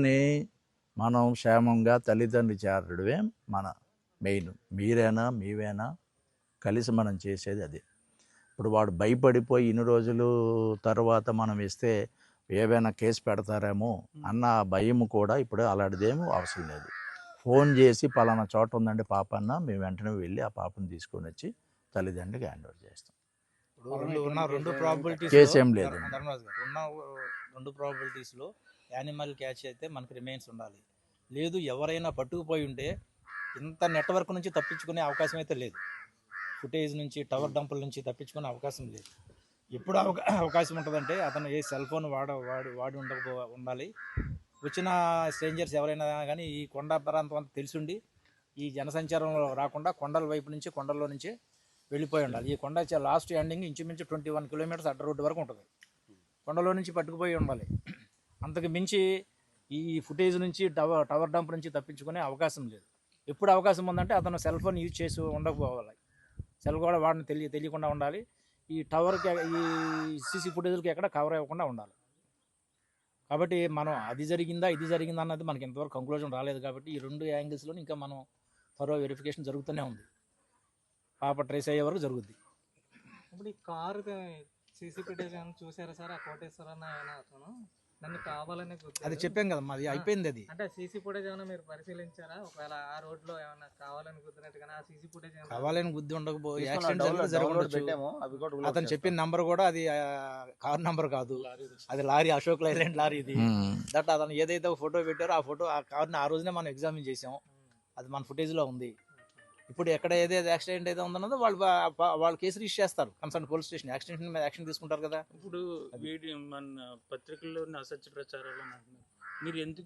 మనం క్షేమంగా తల్లిదండ్రులు చేరడమే మన మెయిన్. మీరైనా మీవేనా కలిసి మనం చేసేది అదే. ఇప్పుడు వాడు భయపడిపోయి ఇన్ని రోజులు తర్వాత మనం ఇస్తే ఏవైనా కేసు పెడతారేమో అన్న భయం కూడా ఇప్పుడు అలాంటిదేమో అవసరం లేదు. ఫోన్ చేసి పలానా చోట ఉందండి పాప అన్న, మేము వెంటనే వెళ్ళి ఆ పాపను తీసుకొని వచ్చి తల్లిదండ్రులకి హ్యాండ్ ఓవర్ చేస్తాం. రెండు ప్రాబిలిటీస్ కేసు ఏం లేదు. ఉన్న రెండు ప్రాబిలిటీస్లో యానిమల్ క్యాచ్ అయితే మనకి రిమైన్స్ ఉండాలి. లేదు ఎవరైనా పట్టుకుపోయి ఉంటే ఇంత నెట్వర్క్ నుంచి తప్పించుకునే అవకాశం అయితే లేదు. ఫుటేజ్ నుంచి టవర్ డంపుల నుంచి తప్పించుకునే అవకాశం లేదు. ఎప్పుడు అవకాశం ఉంటుందంటే అతను ఏ సెల్ ఫోన్ వాడి ఉండాలి. వచ్చిన స్ట్రేంజర్స్ ఎవరైనా కానీ ఈ కొండ ప్రాంతం అంతా తెలిసిండి ఈ జనసంచారంలో రాకుండా కొండల వైపు నుంచి కొండల్లో నుంచి వెళ్ళిపోయి ఉండాలి. ఈ కొండ లాస్ట్ ఎండింగ్ ఇంచుమించు 21 కిలోమీటర్స్ అడ్డ రోడ్డు వరకు ఉంటుంది. కొండలో నుంచి పట్టుకుపోయి ఉండాలి. అంతకు మించి ఈ ఫుటేజ్ నుంచి టవర్ డంప్ నుంచి తప్పించుకునే అవకాశం లేదు. ఎప్పుడు అవకాశం ఉందంటే అతను సెల్ ఫోన్ యూజ్ చేసి ఉండకపోవాలి. సెల్ కూడా వాడిని తెలియకుండా ఉండాలి. ఈ టవర్కి ఈ సీసీ ఫుటేజ్లకి ఎక్కడ కవర్ అవ్వకుండా ఉండాలి. కాబట్టి మనం అది జరిగిందా ఇది జరిగిందా అన్నది మనకి ఇంతవరకు కంక్లూజన్ రాలేదు. కాబట్టి ఈ రెండు యాంగిల్స్లో ఇంకా మనం త్వరగా వెరిఫికేషన్ జరుగుతూనే ఉంది. పాప ట్రేస్ అయ్యే వరకు జరుగుద్ది. ఇప్పుడు ఈ కారు సీసీ ఫుటేజ్ చూసారా సార్? ఆ కోటేశ్వరన్న అతను నన్ను కావాలని అది చెప్పాం కదా, అది అయిపోయింది. అది అంటే సీసీ ఫుటేజ్ ఏమైనా మీరు పరిశీలించారా? ఒకవేళ ఆ రోడ్ లో ఏమైనా కావాలని గుద్దినట్టుగా ఆ సీసీ ఫుటేజ్ కావాలని గుద్ది ఉండకపోయి యాక్సిడెంట్ జరగవచ్చు. అతను చెప్పిన నంబర్ కూడా అది కార్ నంబర్ కాదు, అది లారీ, అశోక్ లైలాండ్ లారీ. ఇది దట్ అతను ఏదైతే ఫోటో పెట్టారో ఆ కార్ని ఆ రోజునే మనం ఎగ్జామిన్ చేసాం. అది మన ఫుటేజ్ లో ఉంది. ఇప్పుడు ఎక్కడ ఏదైతే యాక్సిడెంట్ అయితే ఉందన్నదో వాళ్ళు కేసు రిజిస్టర్ చేస్తారు. కన్సర్న్ పోలీస్ స్టేషన్ యాక్సిడెంట్ మీద యాక్షన్ తీసుకుంటారు కదా. ఇప్పుడు మన పత్రికల్లో అసత్య ప్రచారాలు అంటున్నారు. మీరు ఎందుకు